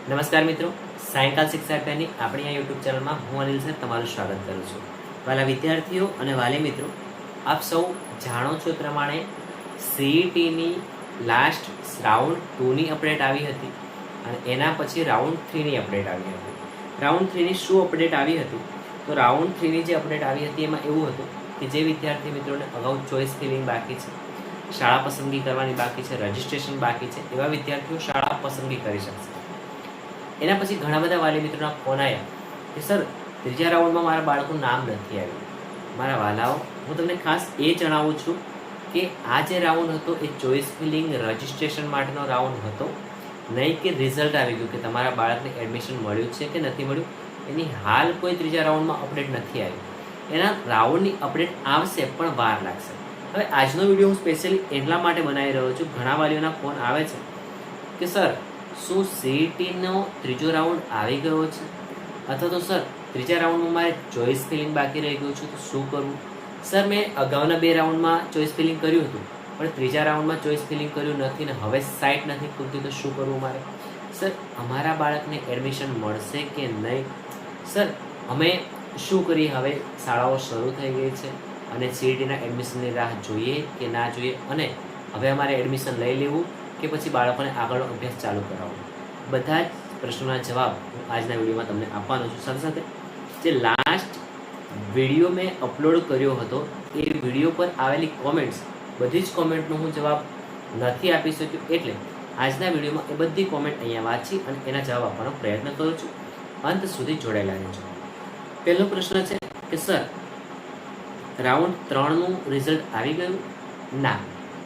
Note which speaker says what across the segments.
Speaker 1: નમસ્કાર મિત્રો, સાયંકાલ શિક્ષા અભિયાનની આપણી આ યુટ્યુબ ચેનલમાં હું અનિલ સર તમારું સ્વાગત કરું છું. વાલા વિદ્યાર્થીઓ અને વાલી મિત્રો, આપ સૌ જાણો છો પ્રમાણે સીઈટીની લાસ્ટ રાઉન્ડ 2ની અપડેટ આવી હતી અને એના પછી રાઉન્ડ 3ની અપડેટ આવી હતી. રાઉન્ડ 3ની શું અપડેટ આવી હતી? તો રાઉન્ડ 3ની જે અપડેટ આવી હતી એમાં એવું હતું કે જે વિદ્યાર્થી મિત્રોને અગાઉ ચોઇસ ફિલિંગ બાકી છે, શાળા પસંદગી કરવાની બાકી છે, રજિસ્ટ્રેશન બાકી છે, એવા વિદ્યાર્થીઓ શાળા પસંદગી કરી શકશે. એના પછી ઘણા બધા વાલી મિત્રોના ફોન આવ્યા કે સર, ત્રીજા રાઉન્ડમાં મારા બાળકનું નામ નથી આવ્યું. મારા વાલાઓ, હું તમને ખાસ એ જણાવું છું કે આ જે રાઉન્ડ હતો એ ચોઇસ ફિલિંગ રજિસ્ટ્રેશન માટેનો રાઉન્ડ હતો, નહીં કે રિઝલ્ટ આવી ગયું કે તમારા બાળકને એડમિશન મળ્યું છે કે નથી મળ્યું. એની હાલ કોઈ ત્રીજા રાઉન્ડમાં અપડેટ નથી આવી. એના રાઉન્ડની અપડેટ આવશે પણ વાર લાગશે. હવે આજનો વિડીયો હું સ્પેશિયલી એટલા માટે બનાવી રહ્યો છું, ઘણા વાલીઓના ફોન આવે છે કે સર, શું સીઈટીનો ત્રીજો રાઉન્ડ આવી ગયો છે, અથવા તો સર ત્રીજા રાઉન્ડમાં મારે ચોઇસ ફિલિંગ બાકી રહી ગયું છે તો શું કરવું? સર, મેં અગાઉના 2 રાઉન્ડમાં ચોઇસ ફિલિંગ કર્યું હતું પણ ત્રીજા રાઉન્ડમાં ચોઇસ ફિલિંગ કર્યું નથી ને હવે સાઇટ નથી ખુલતી તો શું કરવું મારે? સર, અમારા બાળકને એડમિશન મળશે કે નહીં? સર, અમે શું કરીએ? હવે શાળાઓ શરૂ થઈ ગઈ છે અને સીઈટીના એડમિશનની રાહ જોઈએ કે ના જોઈએ, અને હવે અમારે એડમિશન લઈ લેવું કે પછી બાળકોને આગળનો અભ્યાસ ચાલુ કરાવવો? બધા જ પ્રશ્નોના જવાબ હું આજના વિડીયોમાં તમને આપવાનો છું. સાથે સાથે જે લાસ્ટ વિડીયો મેં અપલોડ કર્યો હતો એ વિડીયો પર આવેલી કોમેન્ટ્સ, બધી જ કોમેન્ટનો હું જવાબ નથી આપી શક્યો, એટલે આજના વિડીયોમાં એ બધી કોમેન્ટ અહીંયા વાંચી અને એના જવાબ આપવાનો પ્રયત્ન કરું છું. અંત સુધી જોડાયેલા રહેજો. પહેલો પ્રશ્ન છે કે સર, રાઉન્ડ 3નું રિઝલ્ટ આવી ગયું? ના,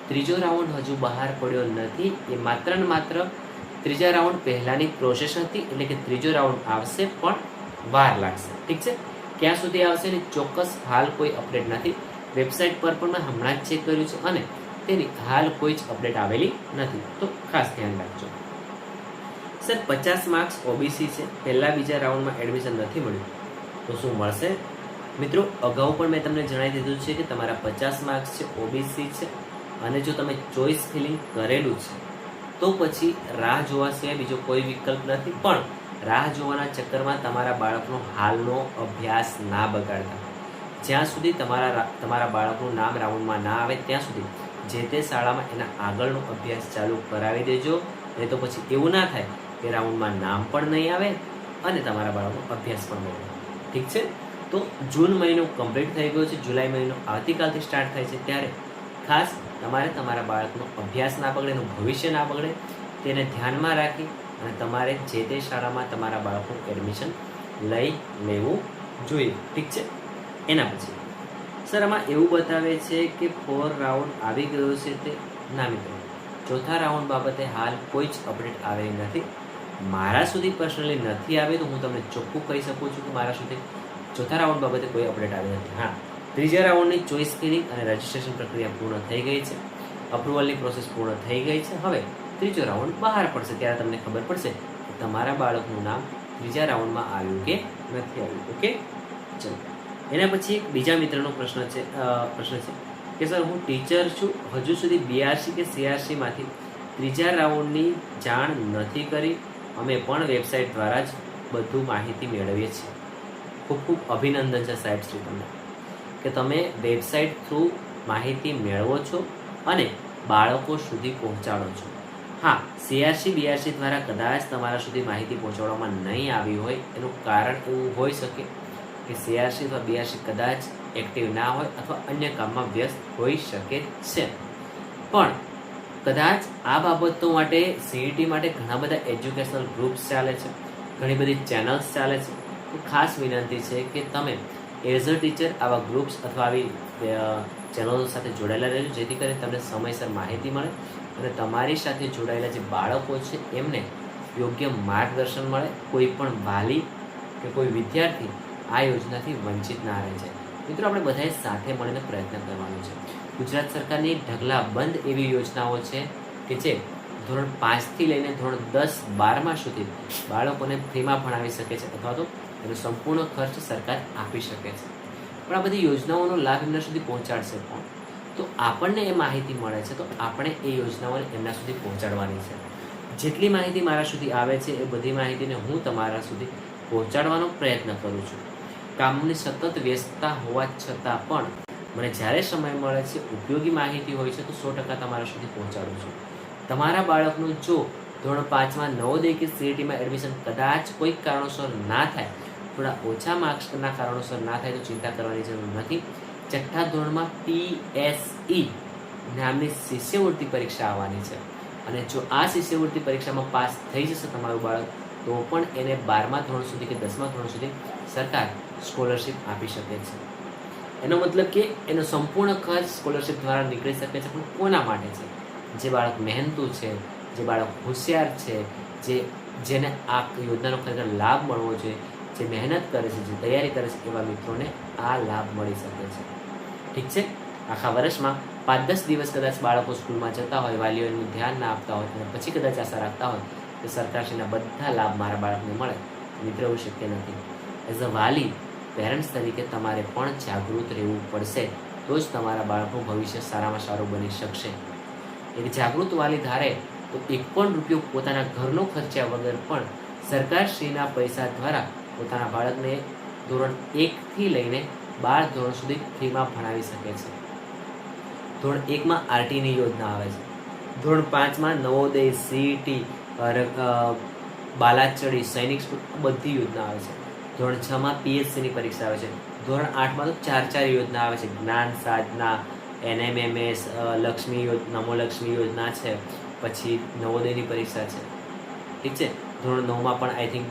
Speaker 1: ત્રીજો રાઉન્ડ હજુ બહાર પડ્યો નથી. એ માત્ર ને માત્ર ત્રીજા રાઉન્ડ પહેલાંની પ્રોસેસ હતી, એટલે કે ત્રીજો રાઉન્ડ આવશે પણ વાર લાગશે. ઠીક છે, ક્યાં સુધી આવશે એની ચોક્કસ હાલ કોઈ અપડેટ નથી. વેબસાઇટ પર પણ મેં હમણાં જ ચેક કર્યું છે અને તેની હાલ કોઈ જ અપડેટ આવેલી નથી, તો ખાસ ધ્યાન રાખજો. સર, 50 માર્ક્સ ઓબીસી છે, પહેલા બીજા રાઉન્ડમાં એડમિશન નથી મળ્યું તો શું મળશે? મિત્રો, અગાઉ પણ મેં તમને જણાવી દીધું છે કે તમારા 50 માર્ક્સ છે, ઓબીસી છે, અને જો તમે ચોઇસ ફિલિંગ કરેલું છે તો પછી રાહ જોવા સિવાય બીજો કોઈ વિકલ્પ નથી. પણ રાહ જોવાના ચક્કરમાં તમારા બાળકનો હાલનો અભ્યાસ ના બગાડતા. જ્યાં સુધી તમારા બાળકનું નામ રાઉન્ડમાં ના આવે ત્યાં સુધી જે તે શાળામાં એના આગળનો અભ્યાસ ચાલુ કરાવી દેજો. નહીં તો પછી એવું ના થાય કે રાઉન્ડમાં નામ પણ નહીં આવે અને તમારા બાળકનો અભ્યાસ પણ બગડે. ઠીક છે, તો જૂન મહિનો કમ્પ્લીટ થઈ ગયો છે, જુલાઈ મહિનો આવતીકાલથી સ્ટાર્ટ થાય છે, ત્યારે ખાસ તમારે તમારા બાળકનો અભ્યાસ ના બગડે, એનું ભવિષ્ય ના બગડે, તેને ધ્યાનમાં રાખી અને તમારે જે તે શાળામાં તમારા બાળકનું એડમિશન લઈ લેવું જોઈએ. ઠીક છે, એના પછી સર, આમાં એવું બતાવે છે કે 4 રાઉન્ડ આવી ગયો છે તે. ના મિત્રો, ચોથા રાઉન્ડ બાબતે હાલ કોઈ જ અપડેટ આવેલી નથી. મારા સુધી પર્સનલી નથી આવી તો હું તમને ચોખ્ખું કહી શકું છું કે મારા સુધી ચોથા રાઉન્ડ બાબતે કોઈ અપડેટ આવી નથી. હા, ત્રીજા રાઉન્ડની ચોઇસ ફિલિંગ અને રજિસ્ટ્રેશન પ્રક્રિયા પૂર્ણ થઈ ગઈ છે, અપ્રુવલની પ્રોસેસ પૂર્ણ થઈ ગઈ છે. હવે ત્રીજો રાઉન્ડ બહાર પડશે ત્યારે તમને ખબર પડશે કે તમારા બાળકનું નામ ત્રીજા રાઉન્ડમાં આવ્યું કે નથી આવ્યું. ઓકે, ચલો. એના પછી એક બીજા મિત્રનો પ્રશ્ન છે કે સર, હું ટીચર છું, હજુ સુધી બીઆરસી કે સીઆરસીમાંથી ત્રીજા રાઉન્ડની જાણ નથી કરી. અમે પણ વેબસાઇટ દ્વારા જ બધું માહિતી મેળવીએ છીએ. ખૂબ ખૂબ અભિનંદન છે સાહેબ શ્રી તમને કે તમે વેબસાઇટ થ્રુ માહિતી મેળવો છો અને બાળકો સુધી પહોંચાડો છો. હા, સીઆરસી બીઆરસી દ્વારા કદાચ તમારા સુધી માહિતી પહોંચાડવામાં નહીં આવી હોય એનું કારણ એવું હોઈ શકે કે સીઆરસી અથવા બીઆરસી કદાચ એક્ટિવ ના હોય અથવા અન્ય કામમાં વ્યસ્ત હોઈ શકે છે. પણ કદાચ આ બાબતો માટે સીઈટી માટે ઘણા બધા એજ્યુકેશનલ ગ્રુપ્સ ચાલે છે, ઘણી બધી ચેનલ્સ ચાલે છે. તો ખાસ વિનંતી છે કે તમે એઝ અ ટીચર આવા ગ્રુપ્સ અથવા આવી ચેનલો સાથે જોડાયેલા રહેજો, જેથી કરીને તમને સમયસર માહિતી મળે અને તમારી સાથે જોડાયેલા જે બાળકો છે એમને યોગ્ય માર્ગદર્શન મળે. કોઈ પણ વાલી કે કોઈ વિદ્યાર્થી આ યોજનાથી વંચિત ના રહે છે. મિત્રો, આપણે બધાએ સાથે મળીને પ્રયત્ન કરવાનો છે. ગુજરાત સરકારની ઢગલાબંધ એવી યોજનાઓ છે કે જે ધોરણ 5થી લઈને ધોરણ 10-12 સુધી બાળકોને ફ્રીમાં ભણાવી શકે છે અથવા તો એનો સંપૂર્ણ ખર્ચ સરકાર આપી શકે છે. પણ આ બધી યોજનાઓનો લાભ એમના સુધી પહોંચાડશે પણ તો આપણને એ માહિતી મળે છે તો આપણે એ યોજનાઓને એમના સુધી પહોંચાડવાની છે. જેટલી માહિતી મારા સુધી આવે છે એ બધી માહિતીને હું તમારા સુધી પહોંચાડવાનો પ્રયત્ન કરું છું. કામની સતત વ્યસ્તતા હોવા છતાં પણ મને જ્યારે સમય મળે છે, ઉપયોગી માહિતી હોય છે, તો 100% તમારા સુધી પહોંચાડું છું. તમારા બાળકનું જો ધોરણ 5માં નવોદય કે CETમાં એડમિશન કદાચ કોઈક કારણોસર ના થાય, થોડા ઓછા માર્ક્સના કારણોસર ના થાય, તો ચિંતા કરવાની જરૂર નથી. છઠ્ઠા ધોરણમાં PSE નામની શિષ્યવૃત્તિ પરીક્ષા આવવાની છે, અને જો આ શિષ્યવૃત્તિ પરીક્ષામાં પાસ થઈ જશે તમારું બાળક, તો પણ એને 12મા ધોરણ સુધી કે 10મા ધોરણ સુધી સરકાર સ્કોલરશિપ આપી શકે છે. એનો મતલબ કે એનો સંપૂર્ણ ખર્ચ સ્કોલરશિપ દ્વારા નીકળી શકે છે. પણ કોના માટે છે? જે બાળક મહેનતુ છે, જે બાળક હોશિયાર છે, જેને આ યોજનાનો ખરેખર લાભ મળવો જોઈએ, જે મહેનત કરે છે, જે તૈયારી કરે છે, એવા મિત્રોને આ લાભ મળી શકે છે. ઠીક છે. આખા વર્ષમાં 5-10 દિવસ કદાચ બાળકો સ્કૂલમાં જતા હોય, વાલીઓ એનું ધ્યાન ના આપતા હોય, અને પછી કદાચ આશા રાખતા હોય કે સરકારશ્રીના બધા લાભ મારા બાળકને મળે, મિત્ર એવું શક્ય નથી. એઝ અ વાલી, પેરેન્ટ્સ તરીકે તમારે પણ જાગૃત રહેવું પડશે, તો જ તમારા બાળકનું ભવિષ્ય સારામાં સારું બની શકશે. એક જાગૃત વાલી ધારે તો 1 પણ રૂપિયો પોતાના ઘરનો ખર્ચ્યા વગર પણ સરકારશ્રીના પૈસા દ્વારા પોતાના બાળકને ધોરણ 1થી લઈને 12 ધોરણ સુધી ફ્રીમાં ભણાવી શકે છે. ધોરણ 1માં RTની યોજના આવે છે. ધોરણ 5માં નવોદય, CET, બાલાચડી, સૈનિક સ્કૂલ, બધી યોજના આવે છે. ધોરણ 6માં PSCની પરીક્ષા આવે છે. ધોરણ 8માં તો 4 યોજના આવે છે. જ્ઞાન સાધના, NMMS, નમોલક્ષ્મી યોજના છે, પછી નવોદયની પરીક્ષા છે. ઠીક છે. ધોરણ 9માં પણ આઈ થિંક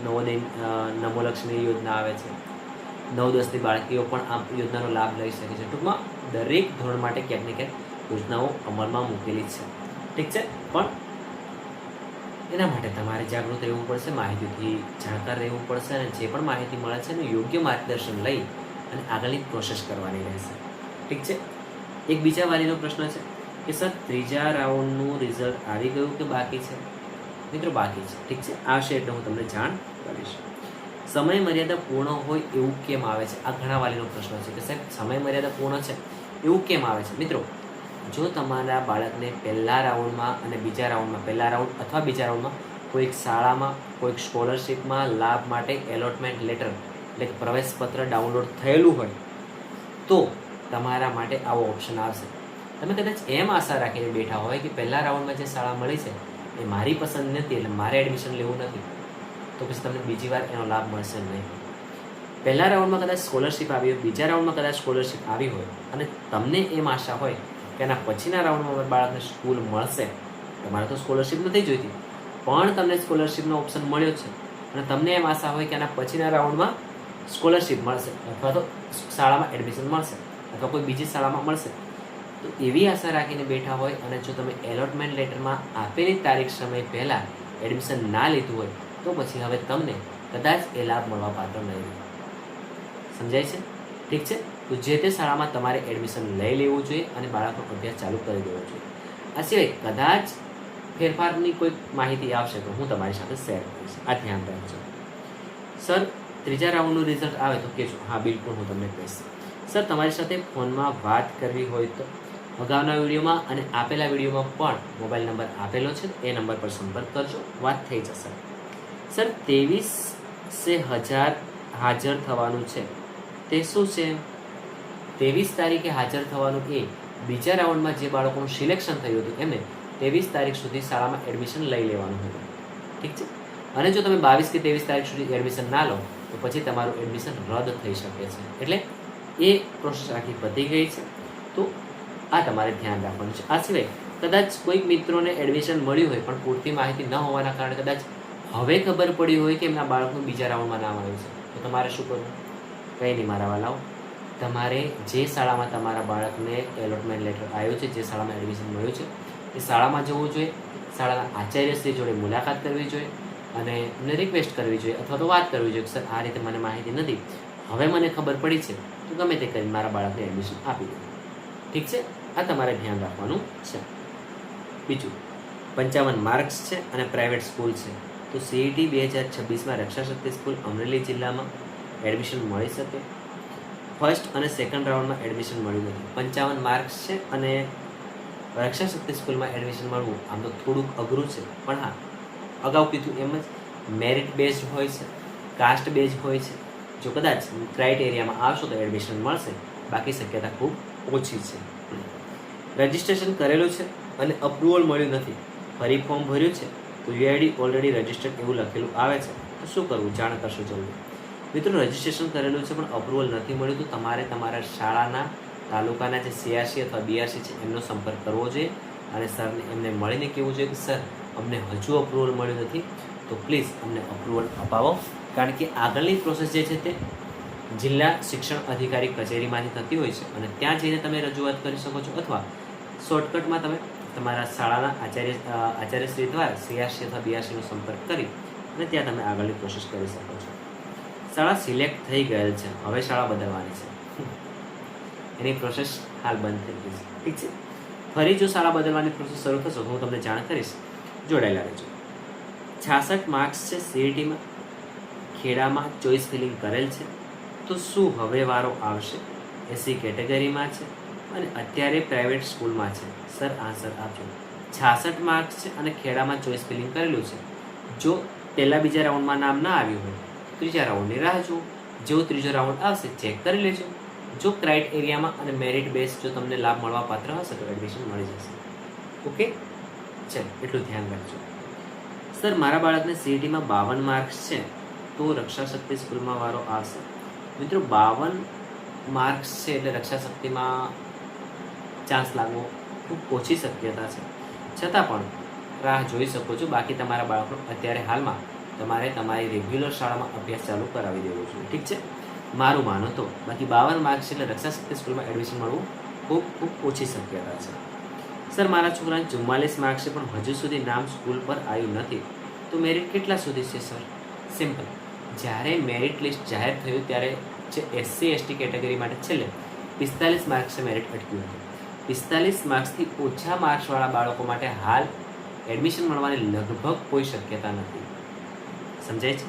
Speaker 1: નમોલક્ષ્મી યોજના આવે છે. 9-10ની બાળકીઓ પણ આ યોજનાનો લાભ લઈ શકે છે. ટૂંકમાં દરેક ધોરણ માટે ક્યાંક ને ક્યાંક યોજનાઓ અમલમાં મૂકેલી છે. ઠીક છે. પણ એના માટે તમારે જાગૃત રહેવું પડશે, માહિતીથી જાણકાર રહેવું પડશે, અને જે પણ માહિતી મળે છે એનું યોગ્ય માર્ગદર્શન લઈ અને આગળની પ્રોસેસ કરવાની રહેશે. ઠીક છે. એક બીજા વાલીનો પ્રશ્ન છે કે સર, 3જા રાઉન્ડનું રિઝલ્ટ આવી ગયું કે બાકી છે? મિત્રો, બાકી છે. ઠીક છે. આવશે એટલે હું તમને જાણ કરીશ. સમય મર્યાદા પૂર્ણ હોય એવું કેમ આવે છે? આ ઘણા વાલીનો પ્રશ્ન છે કે સાહેબ, સમય મર્યાદા પૂર્ણ છે એવું કેમ આવે છે? મિત્રો, જો તમારા બાળકને પહેલા રાઉન્ડમાં અને બીજા રાઉન્ડમાં, પહેલા રાઉન્ડ અથવા બીજા રાઉન્ડમાં કોઈક શાળામાં, કોઈક સ્કોલરશિપમાં લાભ માટે એલોટમેન્ટ લેટર એટલે કે પ્રવેશપત્ર ડાઉનલોડ થયેલું હોય, તો તમારા માટે આવો ઓપ્શન આવશે. તમે કદાચ એમ આશા રાખીને બેઠા હોય કે પહેલા રાઉન્ડમાં જે શાળા મળી છે એ મારી પસંદ નથી, એટલે મારે એડમિશન લેવું નથી, તો પછી તમને બીજી વાર એનો લાભ મળશે નહીં. પહેલા રાઉન્ડમાં કદાચ સ્કોલરશિપ આવી હોય, બીજા રાઉન્ડમાં કદાચ સ્કોલરશિપ આવી હોય, અને તમને એમ આશા હોય કે એના પછીના રાઉન્ડમાં બાળકને સ્કૂલ મળશે, તમારે તો સ્કોલરશિપ નથી જોઈતી, પણ તમને સ્કોલરશિપનો ઓપ્શન મળ્યો છે, અને તમને એમ આશા હોય કે આના પછીના રાઉન્ડમાં સ્કોલરશિપ મળશે, અથવા તો શાળામાં એડમિશન મળશે, અથવા કોઈ બીજી શાળામાં મળશે, તો એવી આશા રાખીને બેઠા હોય, અને જો તમે એલોટમેન્ટ લેટરમાં આપેલી તારીખ સમય પહેલાં એડમિશન ના લીધું હોય, તો પછી હવે તમને કદાચ એ લાભ મળવા પાત્ર નહીં રહે. સમજાય છે? ઠીક છે. તો જે તે શાળામાં તમારે એડમિશન લઈ લેવું જોઈએ અને બાળકનો અભ્યાસ ચાલુ કરી દેવો જોઈએ. આ સિવાય કદાચ ફેરફારની કોઈ માહિતી આવશે તો હું તમારી સાથે શેર કરીશ. આ ધ્યાન રાખજો. સર, 3જા રાઉન્ડનું રિઝલ્ટ આવે તો કહેજો. હા, બિલકુલ, હું તમને કહીશ. સર, તમારી સાથે ફોનમાં વાત કરવી હોય તો અગાઉના વિડીયોમાં અને આપેલા વિડીયોમાં પણ મોબાઈલ નંબર આપેલો છે, એ નંબર પર સંપર્ક કરજો, વાત થઈ જશે. સર, 23 હાજર થવાનું છે, તે શું છે? 23 તારીખે હાજર થવાનું એ બીજા રાઉન્ડમાં જે બાળકોનું સિલેક્શન થયું હતું એમને 23 તારીખ સુધી શાળામાં એડમિશન લઈ લેવાનું હતું. ઠીક છે. અને જો તમે 22 કે 23 તારીખ સુધી એડમિશન ના લો તો પછી તમારું એડમિશન રદ થઈ શકે છે. એટલે એ પ્રોસેસ આખી પતી ગઈ છે. તો આ તમારે ધ્યાન રાખવાનું છે. આ સિવાય કદાચ કોઈક મિત્રોને એડમિશન મળ્યું હોય પણ પૂરતી માહિતી ન હોવાના કારણે કદાચ હવે ખબર પડી હોય કે એમના બાળકનું બીજા રાઉન્ડમાં નામ આવ્યું છે, તો તમારે શું કરવું? કંઈ નહીં મારા વાલાઓ, તમારે જે શાળામાં તમારા બાળકને એલોટમેન્ટ લેટર આવ્યું છે, જે શાળામાં એડમિશન મળ્યું છે, એ શાળામાં જવું જોઈએ, શાળાના આચાર્યશ્રી જોડે મુલાકાત કરવી જોઈએ અને એમને રિક્વેસ્ટ કરવી જોઈએ, અથવા તો વાત કરવી જોઈએ કે સર, આ રીતે મને માહિતી નથી, હવે મને ખબર પડી છે, તો ગમે તે કરીને મારા બાળકને એડમિશન આપી દો. ઠીક છે. આ તમારે ધ્યાન રાખવાનું છે. બીજું, 55 માર્ક્સ છે અને પ્રાઇવેટ સ્કૂલ છે, તો CET 2026માં રક્ષાશક્તિ સ્કૂલ અમરેલી જિલ્લામાં એડમિશન મળી શકે. ફર્સ્ટ અને સેકન્ડ રાઉન્ડમાં એડમિશન મળ્યું નથી. 55 માર્ક્સ છે અને રક્ષાશક્તિ સ્કૂલમાં એડમિશન મળવું આમ તો થોડુંક અઘરું છે, પણ હા, અગાઉ કીધું એમ જ મેરિટ બેઝડ હોય છે, કાસ્ટ બેઝ હોય છે. જો કદાચ ક્રાઇટેરિયામાં આવશો તો એડમિશન મળશે, બાકી શક્યતા ખૂબ ઓછી છે. રજિસ્ટ્રેશન કરેલું છે અને અપ્રુવલ મળ્યું નથી, ફરી ફોર્મ ભર્યું છે તો યુઆઈડી ઓલરેડી રજિસ્ટર્ડ એવું લખેલું આવે છે, તો શું કરવું? જાણ કરશો જલ્દી. મિત્રો, રજિસ્ટ્રેશન કરેલું છે પણ અપ્રુવલ નથી મળ્યું તો તમારે તમારા શાળાના તાલુકાના જે સીઆરસી અથવા બીઆરસી છે એમનો સંપર્ક કરવો જોઈએ અને સરને એમને મળીને કહેવું જોઈએ કે સર અમને હજુ અપ્રુવલ મળ્યું નથી, તો પ્લીઝ અમને અપ્રુવલ અપાવો. કારણ કે આગળની પ્રોસેસ જે છે તે જિલ્લા શિક્ષણ અધિકારી કચેરીમાંથી થતી હોય છે અને ત્યાં જઈને તમે રજૂઆત કરી શકો છો, અથવા શોર્ટકટમાં તમે તમારા શાળાના આચાર્યશ્રી દ્વારા સીઆરસી અથવા બીઆરસીનો સંપર્ક કરી અને ત્યાં તમે આગળની પ્રોસેસ કરી શકો છો. શાળા સિલેક્ટ થઈ ગયેલ છે, હવે શાળા બદલવાની છે, એની પ્રોસેસ હાલ બંધ થઈ ગઈ છે. ઠીક છે, ફરી જો શાળા બદલવાની પ્રોસેસ શરૂ થશે તો હું તમને જાણ કરીશ, જોડાયેલા રહેજો. 66 માર્ક્સ છે સીઈટીમાં, ખેડામાં ચોઇસ ફિલિંગ કરેલ છે, તો શું હવે વારો આવશે? એસી કેટેગરીમાં છે અને અત્યારે પ્રાઇવેટ સ્કૂલમાં છે. સર આન્સર આપજો. 66 માર્ક્સ છે અને ખેડામાં ચોઇસ ફિલિંગ કરેલું છે. જો પહેલા બીજા રાઉન્ડમાં નામ ના આવ્યું હોય ત્રીજા રાઉન્ડની રાહ જુઓ. જેવો ત્રીજો રાઉન્ડ આવશે ચેક કરી લેજો. જો ક્રાઇટેરિયામાં અને મેરિટ બેઝ જો તમને લાભ મળવા પાત્ર હશે તો એડમિશન મળી જશે. ઓકે, ચાલો એટલું ધ્યાન રાખજો. સર મારા બાળકને સીઈટીમાં 52 માર્ક્સ છે તો રક્ષા શક્તિ સ્કૂલમાં વારો આવશે. મિત્રો 52 માર્ક્સ છે એટલે રક્ષા શક્તિમાં ચાન્સ લાગવો ખૂબ ઓછી શક્યતા છે, છતાં પણ રાહ જોઈ શકો છો. બાકી તમારા બાળકનો અત્યારે હાલમાં તમારે તમારી રેગ્યુલર શાળામાં અભ્યાસ ચાલુ કરાવી દેવો જોઈએ. ઠીક છે, મારું માનો તો. બાકી 52 માર્ક્સ એટલે રક્ષા શક્તિ સ્કૂલમાં એડમિશન મળવું ખૂબ ખૂબ ઓછી શક્યતા છે. સર મારા છોકરાને 44 માર્ક્સ છે પણ હજુ સુધી નામ સ્કૂલ પર આવ્યું નથી, તો મેરિટ કેટલા સુધી છે? સર સિમ્પલ, જ્યારે મેરિટ લિસ્ટ જાહેર થયું ત્યારે જે એસસી એસટી કેટેગરી માટે છેલ્લે 45 માર્ક્સે મેરિટ અટક્યું હતું. 45 માર્ક્સથી ઓછા માર્ક્સવાળા બાળકો માટે હાલ એડમિશન મળવાની લગભગ કોઈ શક્યતા નથી. સમજાય છે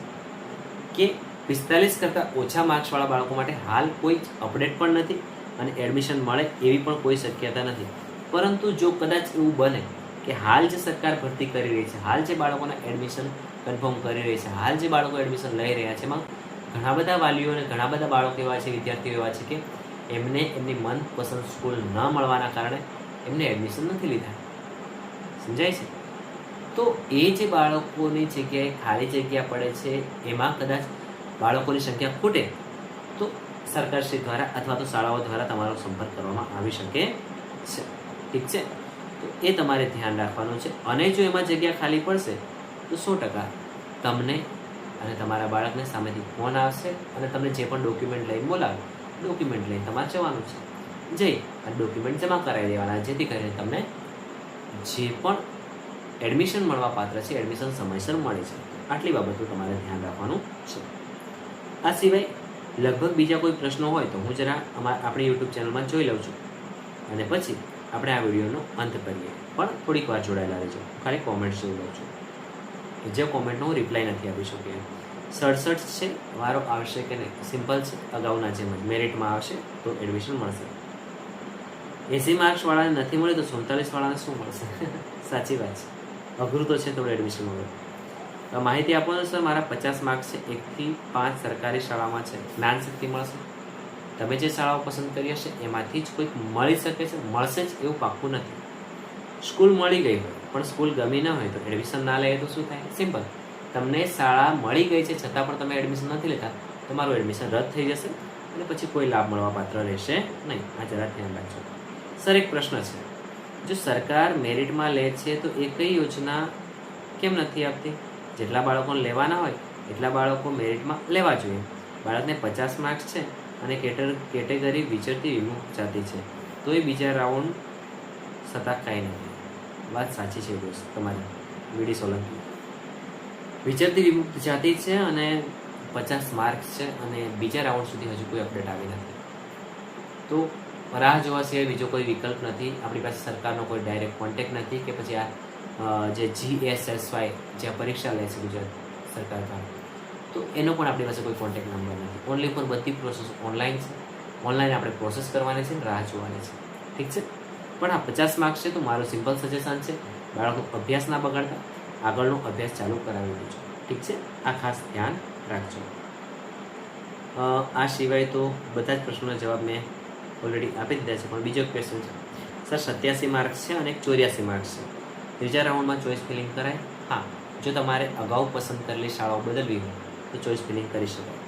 Speaker 1: કે 45 કરતાં ઓછા માર્ક્સવાળા બાળકો માટે હાલ કોઈ અપડેટ પણ નથી અને એડમિશન મળે એવી પણ કોઈ શક્યતા નથી. પરંતુ જો કદાચ એવું બને કે હાલ જે સરકાર ભરતી કરી રહી છે, હાલ જે બાળકોના એડમિશન કન્ફર્મ કરી રહી છે, હાલ જે બાળકો એડમિશન લઈ રહ્યા છે, એમાં ઘણા બધા વાલીઓ અને ઘણા બધા બાળકો એવા છે, વિદ્યાર્થીઓ એવા છે કે એમને એમની મનપસંદ સ્કૂલ ન મળવાના કારણે એમને એડમિશન નથી લીધા. સમજાય છે? તો એ જે બાળકોની જગ્યાએ ખાલી જગ્યા પડે છે એમાં કદાચ બાળકોની સંખ્યા ખૂટે તો સરકારશ્રી દ્વારા અથવા તો શાળાઓ દ્વારા તમારો સંપર્ક કરવામાં આવી શકે છે. ઠીક છે, તો એ તમારે ધ્યાન રાખવાનું છે. અને જો એમાં જગ્યા ખાલી પડશે તો 100% તમને અને તમારા બાળકને સામેથી ફોન આવશે અને તમને જે પણ ડોક્યુમેન્ટ લઈને બોલાવે, ડોક્યુમેન્ટ લઈને તમારે જવાનું છે. જઈ અને ડોક્યુમેન્ટ જમા કરાવી દેવાના, જેથી કરીને તમને જે પણ એડમિશન મળવા પાત્ર છે એડમિશન સમયસર મળે છે. આટલી બાબતો તમારે ધ્યાન રાખવાનું છે. આ સિવાય લગભગ બીજા કોઈ પ્રશ્નો હોય તો હું જરા આપણી યુટ્યુબ ચેનલમાં જોઈ લઉં છું અને પછી આપણે આ વિડીયોનો અંત કરીએ. પણ થોડીક વાર જોડાયેલા રહેજો, ખાલી કોમેન્ટ્સ જોઈ લઉં છું. જે કોમેન્ટનો હું રિપ્લાય નથી આપી શક્યો. 67 છે, વારો આવશે કે નહીં? સિમ્પલ છે, અગાઉના જેમ જ મેરિટમાં આવશે તો એડમિશન મળશે. 80 માર્ક્સવાળાને નથી મળે તો 47 વાળાને શું મળશે? સાચી વાત છે, અઘરું તો છે થોડું એડમિશન મળે. માહિતી આપો ને સર, મારા 50 માર્ક્સ છે, 1 થી 5 સરકારી શાળામાં છે, જ્ઞાન શક્તિ મળશે? તમે જે શાળાઓ પસંદ કરી હશે એમાંથી જ કોઈક મળી શકે છે, મળશે જ એવું પાક્કું નથી. સ્કૂલ મળી ગઈ હોય પણ સ્કૂલ ગમી ન હોય તો એડમિશન ના લે તો શું થાય? સિમ્પલ, તમને શાળા મળી ગઈ છે છતાં પણ તમે એડમિશન નથી લેતા, તમારું એડમિશન રદ થઈ જશે અને પછી કોઈ લાભ મળવા પાત્ર રહેશે નહીં. આ જરા ધ્યાન રાખજો. સર એક પ્રશ્ન છે, જો સરકાર મેરિટમાં લે છે તો એ કઈ યોજના કેમ નથી આપતી? જેટલા બાળકોને લેવાના હોય એટલા બાળકો મેરિટમાં લેવા જોઈએ. બાળકને 50 માર્ક્સ છે અને કેટેગરી વિચરતી વિમુક્ત જાતિ છે તો એ બીજા રાઉન્ડ છતાં કાંઈ નથી. વાત સાચી છે દોસ્ત તમારી, વીડી સોલંકી. વિચરતી વિમુક્ત જાતિ છે અને 50 માર્ક્સ છે અને બીજા રાઉન્ડ સુધી હજુ કોઈ અપડેટ આવી નથી. તો રાહ જોવા સિવાય બીજો કોઈ વિકલ્પ નથી. આપણી પાસે સરકારનો કોઈ ડાયરેક્ટ કોન્ટેક્ટ નથી કે પછી આ જે GSSY જે પરીક્ષા લે છે ગુજરાત સરકાર દ્વારા, તો એનો પણ આપણી પાસે કોઈ કોન્ટેક્ટ નંબર નથી. ઓનલી ફોર બધી પ્રોસેસ ઓનલાઈન છે. ઓનલાઈન આપણે પ્રોસેસ કરવાની છે, રાહ જોવાની છે. ઠીક છે, પણ આ 50 માર્ક્સ છે તો મારું સિમ્પલ સજેશન છે, બાળકો અભ્યાસ ના બગાડતા, આગળનો અભ્યાસ ચાલુ કરાવી દઉં છું. ઠીક છે, આ ખાસ ધ્યાન રાખજો. આ સિવાય તો બધા જ પ્રશ્નોના જવાબ મેં ઓલરેડી આપી દીધા છે, પણ બીજો એક ક્વેશ્ચન છે સર 87 માર્ક્સ છે અને 84 માર્ક્સ છે, ત્રીજા રાઉન્ડમાં ચોઇસ ફિલિંગ કરાય? હા, જો તમારે અગાઉ પસંદ કરેલી શાળાઓ બદલવી હોય તો ચોઇસ ફિલિંગ કરી શકાય.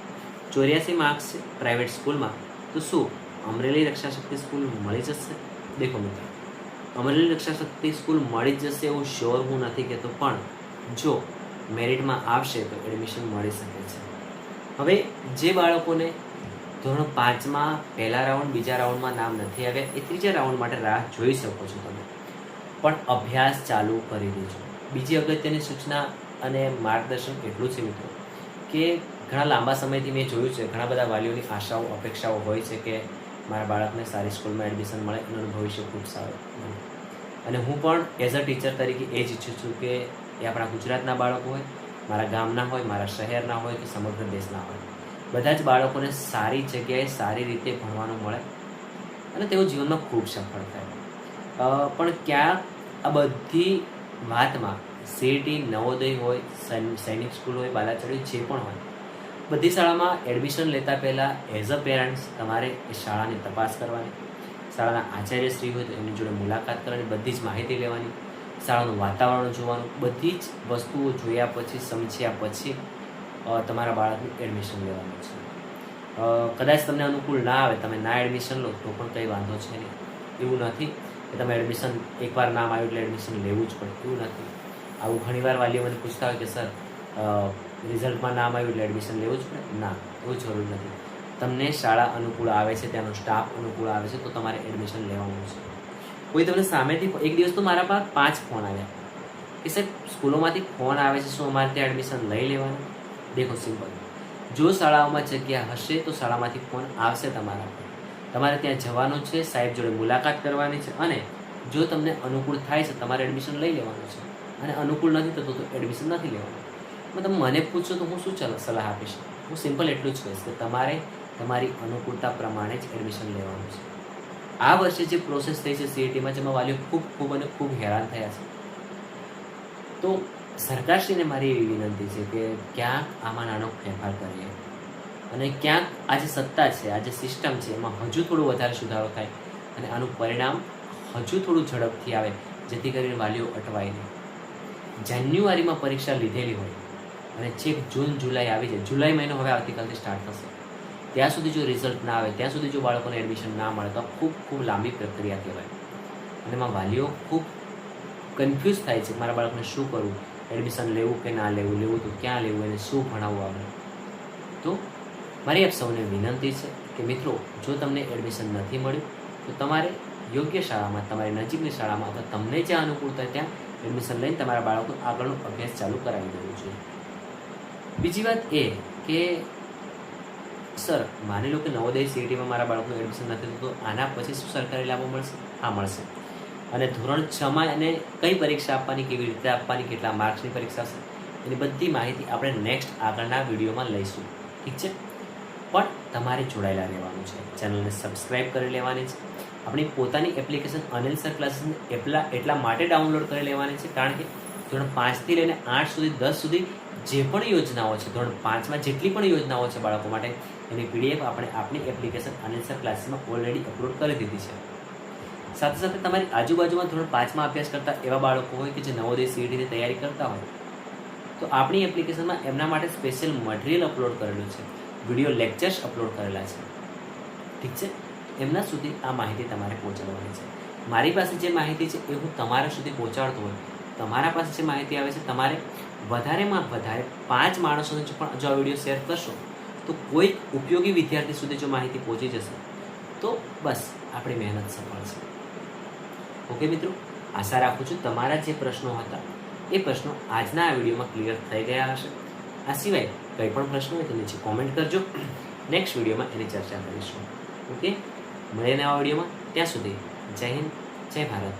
Speaker 1: 84 માર્ક્સ છે પ્રાઇવેટ સ્કૂલમાં, તો શું અમરેલી રક્ષાશક્તિ સ્કૂલ મળી જશે? દેખો મિત્રો, અમરેલી રક્ષાશક્તિ સ્કૂલ મળી જશે એવું શ્યોર હું નથી કહેતો, પણ જો મેરિટમાં આવશે તો એડમિશન મળી શકે છે. હવે જે બાળકોને ધોરણ 5માં પહેલા રાઉન્ડ બીજા રાઉન્ડમાં નામ નથી આવ્યા, એ ત્રીજા રાઉન્ડ માટે રાહ જોઈ શકો છો તમે, પણ અભ્યાસ ચાલુ કરી દેજો. બીજી અગત્યની સૂચના અને માર્ગદર્શન એટલું છે મિત્રો કે ઘણા લાંબા સમયથી મેં જોયું છે, ઘણા બધા વાલીઓની આશાઓ અપેક્ષાઓ હોય છે કે મારા બાળકને સારી સ્કૂલમાં એડમિશન મળે, એનું ભવિષ્ય ખૂબ સારું બને. અને હું પણ એઝ અ ટીચર તરીકે એ જ ઈચ્છું છું કે એ આપણા ગુજરાતના બાળકો હોય, મારા ગામના હોય, મારા શહેરના હોય કે સમગ્ર દેશના હોય, બધા જ બાળકોને સારી જગ્યાએ સારી રીતે ભણવાનું મળે અને તેઓ જીવનમાં ખૂબ સફળ થાય. પણ ક્યાં આ બધી વાતમાં સીઈટી, નવોદય હોય, સૈનિક સ્કૂલ હોય, બાલાચડી જે પણ હોય, બધી શાળામાં એડમિશન લેતા પહેલાં એઝ અ પેરેન્ટ્સ તમારે એ શાળાની તપાસ કરવાની, શાળાના આચાર્યશ્રી હોય તો એમની જોડે મુલાકાત કરવાની, બધી જ માહિતી લેવાની, શાળાનું વાતાવરણ જોવાનું, બધી જ વસ્તુઓ જોયા પછી, સમજ્યા પછી તમારા બાળકનું એડમિશન લેવાનું છે. કદાચ તમને અનુકૂળ ના આવે, તમે ના એડમિશન લો તો પણ કંઈ વાંધો છે નહીં. એવું નથી કે તમે એડમિશન એકવાર નામ આવ્યું એટલે એડમિશન લેવું જ પડે, એવું નથી. આવું ઘણીવાર વાલીઓ મને પૂછતા હોય કે સર રિઝલ્ટમાં નામ આવ્યું એટલે એડમિશન લેવું જ પડે? ના, એવું જરૂર નથી. તમને શાળા અનુકૂળ આવે છે, ત્યાંનો સ્ટાફ અનુકૂળ આવે છે તો તમારે એડમિશન લેવાનું છે. કોઈ તમને સામેથી એક દિવસ તો મારા પાસે 5 ફોન આવ્યા કે સાહેબ સ્કૂલોમાંથી ફોન આવે છે, શું અમારે ત્યાં એડમિશન લઈ લેવાનું? દેખો સિમ્પલ, જો શાળાઓમાં જગ્યા હશે તો શાળામાંથી ફોન આવશે તમારા પર, તમારે ત્યાં જવાનું છે, સાહેબ જોડે મુલાકાત કરવાની છે, અને જો તમને અનુકૂળ થાય છે તમારે એડમિશન લઈ લેવાનું છે, અને અનુકૂળ નથી થતું તો એડમિશન નથી લેવાનું. તમે મને પૂછશો તો હું શું સલાહ આપીશ? હું સિમ્પલ એટલું જ કહીશ કે તમારે તમારી અનુકૂળતા પ્રમાણે જ એડમિશન લેવાનું છે. આ વર્ષે જે પ્રોસેસ થઈ છે સીઈટીમાં, જેમાં વાલીઓ ખૂબ અને ખૂબ હેરાન થયા છે, તો સરકારશ્રીને મારી એવી વિનંતી છે કે ક્યાંક આમાં નાનો ફેરફાર કરીએ અને ક્યાંક આ જે સત્તા છે, આ જે સિસ્ટમ છે, એમાં હજુ થોડું વધારે સુધારો થાય અને આનું પરિણામ હજુ થોડું ઝડપથી આવે, જેથી કરીને વાલીઓ અટવાય નહીં. જાન્યુઆરીમાં પરીક્ષા લીધેલી હોય અને છેક જૂન જુલાઈ આવી જાય, જુલાઈ મહિનો હવે આવતીકાલથી સ્ટાર્ટ થશે, ત્યાં સુધી જો રિઝલ્ટ ના આવે, ત્યાં સુધી જો બાળકોને એડમિશન ના મળે તો ખૂબ લાંબી પ્રક્રિયા કહેવાય. અને એમાં વાલીઓ ખૂબ કન્ફ્યુઝ થાય છે, મારા બાળકને શું કરવું, એડમિશન લેવું કે ના લેવું, લેવું તો ક્યાં લેવું, એને શું ભણાવવું આવે. તો મારી આપ સૌને વિનંતી છે કે મિત્રો, જો તમને એડમિશન નથી મળ્યું તો તમારે યોગ્ય શાળામાં, તમારી નજીકની શાળામાં અથવા તમને જ્યાં અનુકૂળ થાય ત્યાં એડમિશન લઈને તમારા બાળકો આગળનો અભ્યાસ ચાલુ કરાવી દેવું જોઈએ. બીજી વાત એ કે સર માની લો કે નવોદય સીઈટીમાં મારા બાળકનું એડમિશન નથી થતું, તો આના પછી શું સરકારી લાભો મળશે? હા, મળશે. અને ધોરણ 6માં એને કઈ પરીક્ષા આપવાની, કેવી રીતે આપવાની, કેટલા માર્ક્સની પરીક્ષા હશે, એની બધી માહિતી આપણે નેક્સ્ટ આગળના વિડીયોમાં લઈશું. ઠીક છે, પણ તમારે જોડાયેલા રહેવાનું છે, ચેનલને સબસ્ક્રાઈબ કરી લેવાની છે. આપણી પોતાની એપ્લિકેશન અનિલ સર ક્લાસીસને એટલા માટે ડાઉનલોડ કરી લેવાની છે કારણ કે ધોરણ 5થી લઈને 8 સુધી, 10 સુધી જે પણ યોજનાઓ છે, ધોરણ 5માં જેટલી પણ યોજનાઓ છે બાળકો માટે, એની પીડીએફ આપણે આપણી એપ્લિકેશન અનિલ સર ક્લાસીસમાં ઓલરેડી અપલોડ કરી દીધી છે. સાથે સાથે તમારી આજુબાજુમાં ધોરણ 5માં અભ્યાસ કરતા એવા બાળકો હોય કે જે નવોદય સીઈટીની તૈયારી કરતા હોય, તો આપણી એપ્લિકેશનમાં એમના માટે સ્પેશિયલ મટીરિયલ અપલોડ કરેલું છે, વિડીયો લેક્ચર્સ અપલોડ કરેલા છે. ઠીક છે, એમના સુધી આ માહિતી તમારે પહોંચાડવાની છે. મારી પાસે જે માહિતી છે એ હું તમારા સુધી પહોંચાડતો હોય, તમારા પાસે જે માહિતી આવે છે તમારે વધારેમાં વધારે 5 માણસોને પણ જો આ વિડીયો શેર કરશો તો કોઈ ઉપયોગી વિદ્યાર્થી સુધી જો માહિતી પહોંચી જશે તો બસ આપણી મહેનત સફળ છે. ઓકે મિત્રો, આશા રાખું છું તમારા જે પ્રશ્નો હતા એ પ્રશ્નો આજના આ વિડીયોમાં ક્લિયર થઈ ગયા હશે. આ સિવાય કંઈ પણ પ્રશ્ન હોય તો નીચે કોમેન્ટ કરજો, નેક્સ્ટ વિડીયોમાં એની ચર્ચા કરીશું. ઓકે, મળીને આ વિડીયોમાં, ત્યાં સુધી જય હિન્દ, જય ભારત.